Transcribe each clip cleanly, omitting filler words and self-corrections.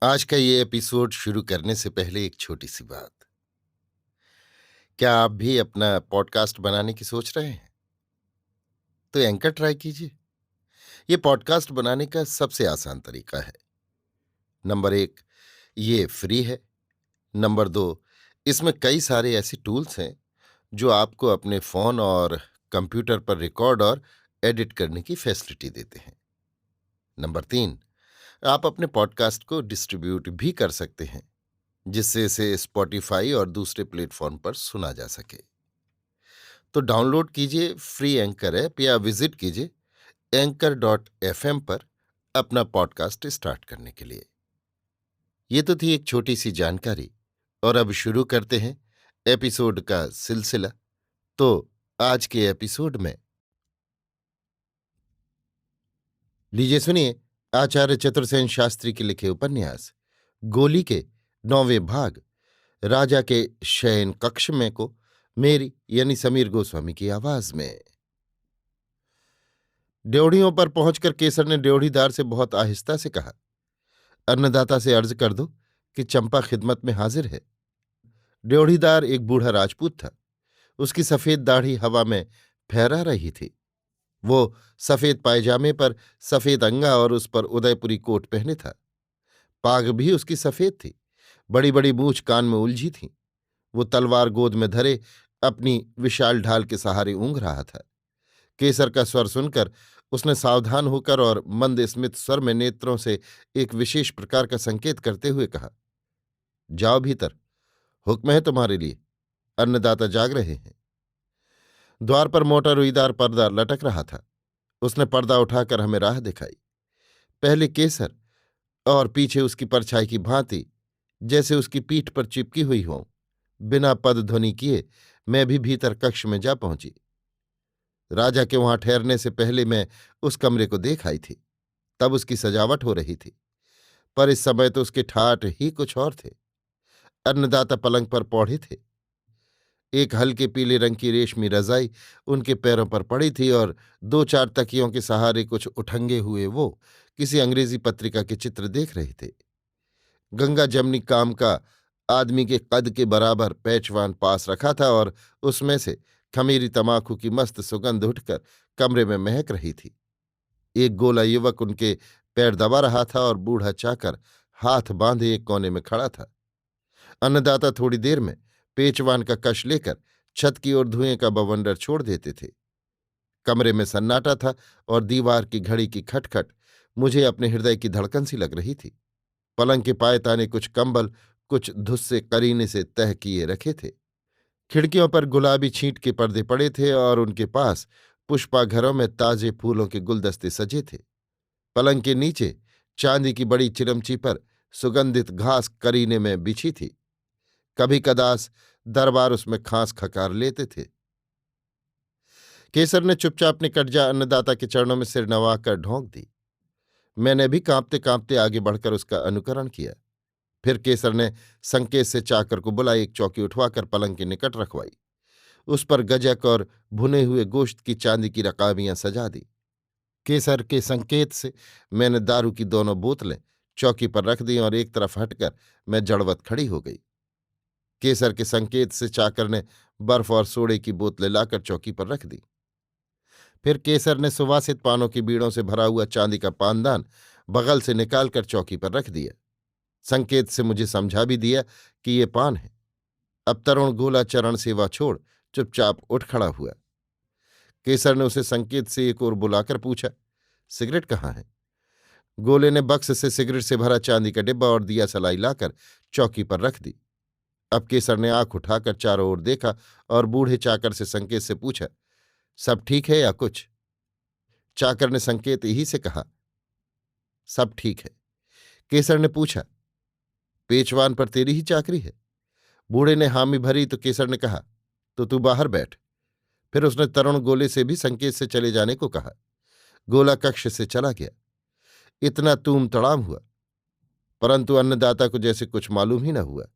आज का ये एपिसोड शुरू करने से पहले एक छोटी सी बात। क्या आप भी अपना पॉडकास्ट बनाने की सोच रहे हैं? तो एंकर ट्राई कीजिए। ये पॉडकास्ट बनाने का सबसे आसान तरीका है। नंबर एक, ये फ्री है। नंबर दो, इसमें कई सारे ऐसे टूल्स हैं जो आपको अपने फोन और कंप्यूटर पर रिकॉर्ड और एडिट करने की फैसिलिटी देते हैं। नंबर तीन, आप अपने पॉडकास्ट को डिस्ट्रीब्यूट भी कर सकते हैं, जिससे इसे स्पॉटिफाई और दूसरे प्लेटफॉर्म पर सुना जा सके। तो डाउनलोड कीजिए फ्री एंकर ऐप या विजिट कीजिए anchor.fm पर अपना पॉडकास्ट स्टार्ट करने के लिए। ये तो थी एक छोटी सी जानकारी, और अब शुरू करते हैं एपिसोड का सिलसिला। तो आज के एपिसोड में लीजिए सुनिए आचार्य चतुर्सेन शास्त्री के लिखे उपन्यास गोली के 9वें भाग राजा के शयन कक्ष में को मेरी यानी समीर गोस्वामी की आवाज में। ड्योढ़ियों पर पहुंचकर केसर ने ड्योढ़ीदार से बहुत आहिस्ता से कहा, अन्नदाता से अर्ज कर दो कि चंपा खिदमत में हाजिर है। ड्योढ़ीदार एक बूढ़ा राजपूत था। उसकी सफेद दाढ़ी हवा में फहरा रही थी। वो सफेद पायजामे पर सफेद अंगा और उस पर उदयपुरी कोट पहने था। पाग भी उसकी सफेद थी। बड़ी बड़ी मूछ कान में उलझी थी। वो तलवार गोद में धरे अपनी विशाल ढाल के सहारे ऊँघ रहा था। केसर का स्वर सुनकर उसने सावधान होकर और मंद स्मित स्वर में नेत्रों से एक विशेष प्रकार का संकेत करते हुए कहा, जाओ भीतर, हुक्म है तुम्हारे लिए, अन्नदाता जाग रहे हैं। द्वार पर मोटा रुईदार पर्दा लटक रहा था। उसने पर्दा उठाकर हमें राह दिखाई। पहले केसर और पीछे उसकी परछाई की भांति, जैसे उसकी पीठ पर चिपकी हुई हो, बिना पदध्वनि किए मैं भी भीतर कक्ष में जा पहुंची। राजा के वहां ठहरने से पहले मैं उस कमरे को देख आई थी। तब उसकी सजावट हो रही थी, पर इस समय तो उसके ठाठ ही कुछ और थे। अन्नदाता पलंग पर पौड़े थे। एक हल्के पीले रंग की रेशमी रजाई उनके पैरों पर पड़ी थी और दो चार तकियों के सहारे कुछ उठंगे हुए वो किसी अंग्रेजी पत्रिका के चित्र देख रहे थे। गंगा जमनी काम का आदमी के कद के बराबर पैचवान पास रखा था और उसमें से खमीरी तमाकू की मस्त सुगंध उठकर कमरे में महक रही थी। एक गोला युवक उनके पैर दबा रहा था और बूढ़ा चाकर हाथ बांधे एक कोने में खड़ा था। अन्नदाता थोड़ी देर में पेचवान का कश लेकर छत की ओर धुएं का बवंडर छोड़ देते थे। कमरे में सन्नाटा था और दीवार की घड़ी की खटखट मुझे अपने हृदय की धड़कन सी लग रही थी। पलंग के पायताने कुछ कंबल, कुछ धुस्से करीने से तह किए रखे थे। खिड़कियों पर गुलाबी छींट के पर्दे पड़े थे और उनके पास पुष्पाघरों में ताजे फूलों के गुलदस्ते सजे थे। पलंग के नीचे चांदी की बड़ी चिरमची पर सुगंधित घास करीने में बिछी थी। कभी कदास दरबार उसमें खांस खकार लेते थे। केसर ने चुपचाप अपनी कटजा अन्नदाता के चरणों में सिर नवाकर ढोंक दी। मैंने भी कांपते कांपते आगे बढ़कर उसका अनुकरण किया। फिर केसर ने संकेत से चाकर को बुलाई, एक चौकी उठवाकर पलंग के निकट रखवाई। उस पर गजक और भुने हुए गोश्त की चांदी की रकाबियां सजा दी। केसर के संकेत से मैंने दारू की दोनों बोतलें चौकी पर रख दी और एक तरफ हटकर मैं जड़वत खड़ी हो गई। केसर के संकेत से चाकर ने बर्फ और सोडे की बोतलें लाकर चौकी पर रख दी। फिर केसर ने सुवासित पानों की बीड़ों से भरा हुआ चांदी का पानदान बगल से निकालकर चौकी पर रख दिया। संकेत से मुझे समझा भी दिया कि ये पान है। अब तरुण गोला चरण सेवा छोड़ चुपचाप उठ खड़ा हुआ। केसर ने उसे संकेत से एक ओर बुलाकर पूछा, सिगरेट कहाँ है? गोले ने बक्स से सिगरेट से भरा चांदी का डिब्बा और दिया सलाई लाकर चौकी पर रख दी। अब केसर ने आंख उठाकर चारों ओर देखा और बूढ़े चाकर से संकेत से पूछा, सब ठीक है या कुछ? चाकर ने संकेत ही से कहा, सब ठीक है। केसर ने पूछा, पेचवान पर तेरी ही चाकरी है? बूढ़े ने हामी भरी तो केसर ने कहा, तो तू बाहर बैठ। फिर उसने तरुण गोले से भी संकेत से चले जाने को कहा। गोला कक्ष से चला गया। इतना तूम तड़ाम हुआ, परंतु अन्नदाता को जैसे कुछ मालूम ही न हुआ।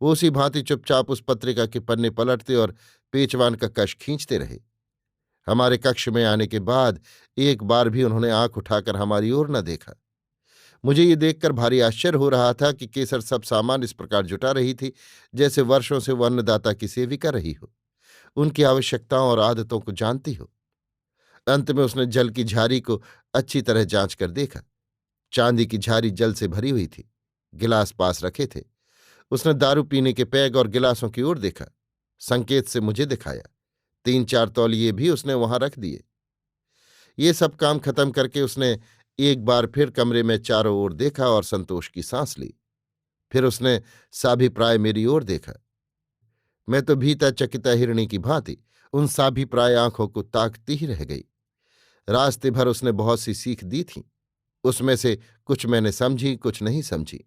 वो उसी भांति चुपचाप उस पत्रिका के पन्ने पलटते और पेचवान का कश खींचते रहे। हमारे कक्ष में आने के बाद एक बार भी उन्होंने आंख उठाकर हमारी ओर न देखा। मुझे ये देखकर भारी आश्चर्य हो रहा था कि केसर सब सामान इस प्रकार जुटा रही थी जैसे वर्षों से वो अन्नदाता की सेविका रही हो, उनकी आवश्यकताओं और आदतों को जानती हो। अंत में उसने जल की झारी को अच्छी तरह जांच कर देखा। चांदी की झारी जल से भरी हुई थी। गिलास पास रखे थे। उसने दारू पीने के पैग और गिलासों की ओर देखा। संकेत से मुझे दिखाया। 3-4 तौलिए भी उसने वहां रख दिए। ये सब काम खत्म करके उसने एक बार फिर कमरे में चारों ओर देखा और संतोष की सांस ली। फिर उसने साभिप्राय मेरी ओर देखा। मैं तो भीतर चकिता हिरणी की भांति उन साभिप्राय आंखों को ताकती ही रह गई। रास्ते भर उसने बहुत सी सीख दी थी। उसमें से कुछ मैंने समझी, कुछ नहीं समझी।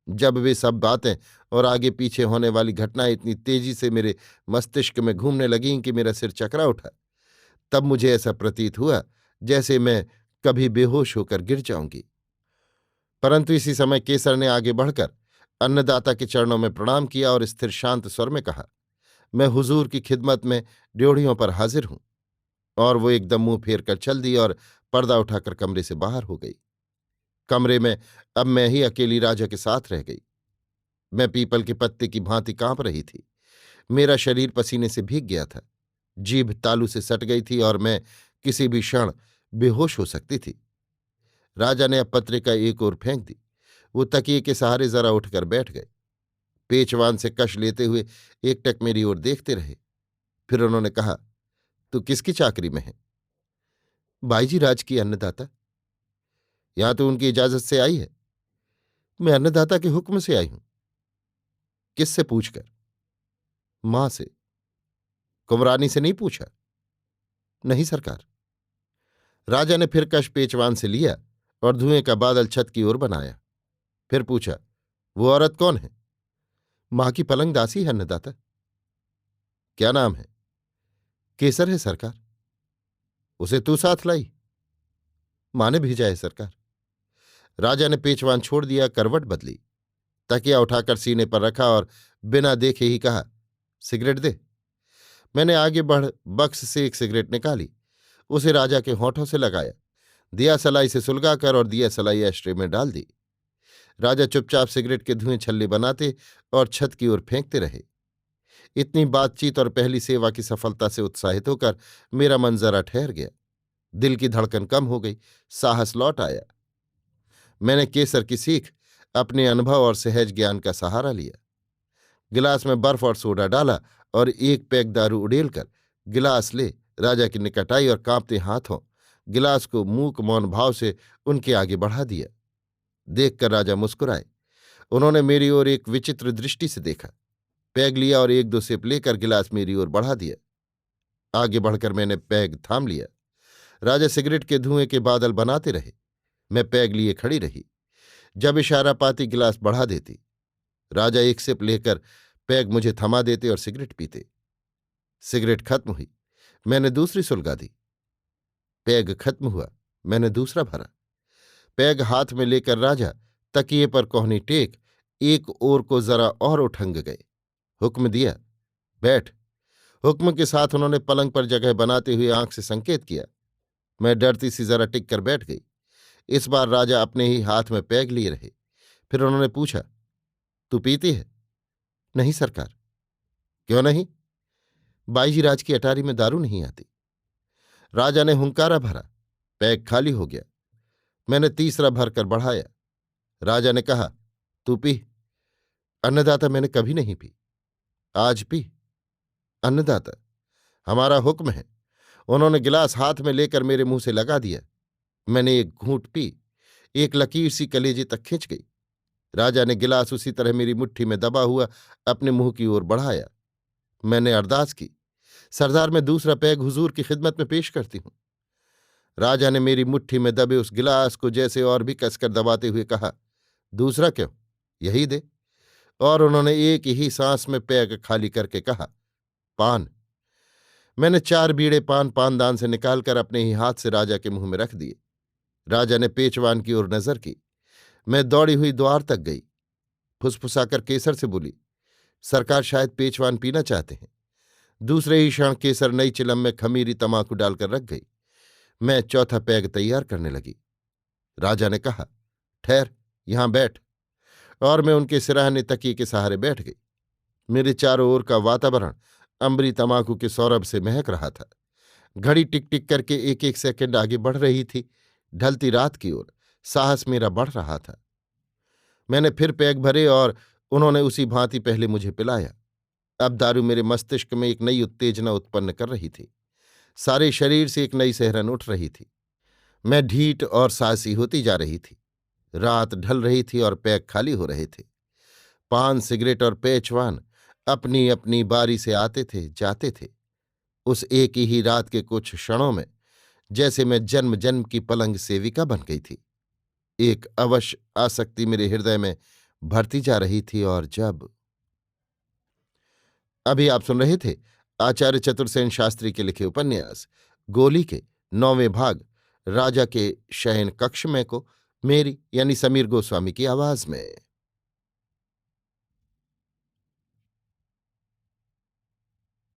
जब वे सब बातें और आगे पीछे होने वाली घटनाएं इतनी तेजी से मेरे मस्तिष्क में घूमने लगीं कि मेरा सिर चकरा उठा, तब मुझे ऐसा प्रतीत हुआ जैसे मैं कभी बेहोश होकर गिर जाऊंगी। परंतु इसी समय केसर ने आगे बढ़कर अन्नदाता के चरणों में प्रणाम किया और स्थिर शांत स्वर में कहा, मैं हुजूर की खिदमत में ड्योढ़ियों पर हाजिर हूं। और वो एकदम मुंह फेर कर चल दी और पर्दा उठाकर कमरे से बाहर हो गई। कमरे में अब मैं ही अकेली राजा के साथ रह गई। मैं पीपल के पत्ते की भांति कांप रही थी। मेरा शरीर पसीने से भीग गया था। जीभ तालू से सट गई थी और मैं किसी भी क्षण बेहोश हो सकती थी। राजा ने अब पत्रिका एक ओर फेंक दी। वो तकिए के सहारे जरा उठकर बैठ गए। पेचवान से कश लेते हुए एकटक मेरी ओर देखते रहे। फिर उन्होंने कहा, तू किसकी चाकरी में है? बाईजी राज की, अन्नदाता। यहां तो उनकी इजाजत से आई है। मैं अन्नदाता के हुक्म से आई हूं। किससे पूछकर? मां से। कुंवरानी से नहीं पूछा? नहीं सरकार। राजा ने फिर कश पेचवान से लिया और धुएं का बादल छत की ओर बनाया। फिर पूछा, वो औरत कौन है? मां की पलंग दासी है अन्नदाता। क्या नाम है? केसर है सरकार। उसे तू साथ लाई? मां ने भेजा है सरकार। राजा ने पेचवान छोड़ दिया, करवट बदली, तकिया उठाकर सीने पर रखा और बिना देखे ही कहा, सिगरेट दे। मैंने आगे बढ़ बक्स से एक सिगरेट निकाली, उसे राजा के होठों से लगाया, दिया सलाई से सुलगाकर और दिया सलाई एस्ट्रे में डाल दी। राजा चुपचाप सिगरेट के धुएं छल्ले बनाते और छत की ओर फेंकते रहे। इतनी बातचीत और पहली सेवा की सफलता से उत्साहित होकर मेरा मन जरा ठहर गया। दिल की धड़कन कम हो गई, साहस लौट आया। मैंने केसर की सीख, अपने अनुभव और सहज ज्ञान का सहारा लिया। गिलास में बर्फ और सोडा डाला और एक पैक दारू उड़ेलकर गिलास ले राजा के निकट आई और कांपते हाथों गिलास को मूक मौन भाव से उनके आगे बढ़ा दिया। देखकर राजा मुस्कुराए। उन्होंने मेरी ओर एक विचित्र दृष्टि से देखा, पैग लिया और 1-2 सिप लेकर गिलास मेरी ओर बढ़ा दिया। आगे बढ़कर मैंने पैग थाम लिया। राजा सिगरेट के धुएं के बादल बनाते रहे। मैं पैग लिए खड़ी रही। जब इशारा पाती गिलास बढ़ा देती। राजा एक सिप लेकर पैग मुझे थमा देते और सिगरेट पीते। सिगरेट खत्म हुई, मैंने दूसरी सुलगा दी। पैग खत्म हुआ, मैंने दूसरा भरा। पैग हाथ में लेकर राजा तकिए पर कोहनी टेक एक ओर को जरा और उठंग गए। हुक्म दिया, बैठ। हुक्म के साथ उन्होंने पलंग पर जगह बनाते हुए आंख से संकेत किया। मैं डरती सी जरा टिक कर बैठ गई। इस बार राजा अपने ही हाथ में पैग लिए रहे। फिर उन्होंने पूछा, तू पीती है? नहीं सरकार। क्यों नहीं? बाईजी राज की अटारी में दारू नहीं आती। राजा ने हुंकारा भरा। पैग खाली हो गया। मैंने तीसरा भरकर बढ़ाया। राजा ने कहा, तू पी। अन्नदाता, मैंने कभी नहीं पी। आज पी। अन्नदाता, हमारा हुक्म है। उन्होंने गिलास हाथ में लेकर मेरे मुंह से लगा दिया। मैंने एक घूंट पी। एक लकीर सी कलेजे तक खिंच गई। राजा ने गिलास उसी तरह मेरी मुट्ठी में दबा हुआ अपने मुंह की ओर बढ़ाया। मैंने अरदास की, सरदार, मैं दूसरा पैग हुजूर की खिदमत में पेश करती हूं। राजा ने मेरी मुट्ठी में दबे उस गिलास को जैसे और भी कसकर दबाते हुए कहा, दूसरा क्यों, यही दे। और उन्होंने एक ही सांस में पैग खाली करके कहा, पान। मैंने 4 बीड़े पान पानदान से निकालकर अपने ही हाथ से राजा के मुंह में रख दिए। राजा ने पेचवान की ओर नजर की। मैं दौड़ी हुई द्वार तक गई। फुसफुसाकर केसर से बोली, सरकार शायद पेचवान पीना चाहते हैं। दूसरे ही क्षण केसर नई चिलम में खमीरी तमाकू डालकर रख गई। मैं चौथा पैग तैयार करने लगी। राजा ने कहा, ठहर, यहां बैठ। और मैं उनके सिराहने तकिए के सहारे बैठ गई। मेरे चारों ओर का वातावरण अंबरी तमाकू के सौरभ से महक रहा था। घड़ी टिक टिक करके एक एक सेकंड आगे बढ़ रही थी। ढलती रात की ओर साहस मेरा बढ़ रहा था। मैंने फिर पैग भरे और उन्होंने उसी भांति पहले मुझे पिलाया। अब दारू मेरे मस्तिष्क में एक नई उत्तेजना उत्पन्न कर रही थी। सारे शरीर से एक नई सिहरन उठ रही थी। मैं ढीठ और साहसी होती जा रही थी। रात ढल रही थी और पैग खाली हो रहे थे। पान, सिगरेट और पेचवान अपनी अपनी बारी से आते थे, जाते थे। उस एक ही रात के कुछ क्षणों में जैसे मैं जन्म जन्म की पलंग सेविका बन गई थी। एक अवश्य आसक्ति मेरे हृदय में भरती जा रही थी। और जब अभी आप सुन रहे थे आचार्य चतुर्सेन शास्त्री के लिखे उपन्यास गोली के 9वें भाग राजा के शयन कक्ष में को मेरी यानी समीर गोस्वामी की आवाज में।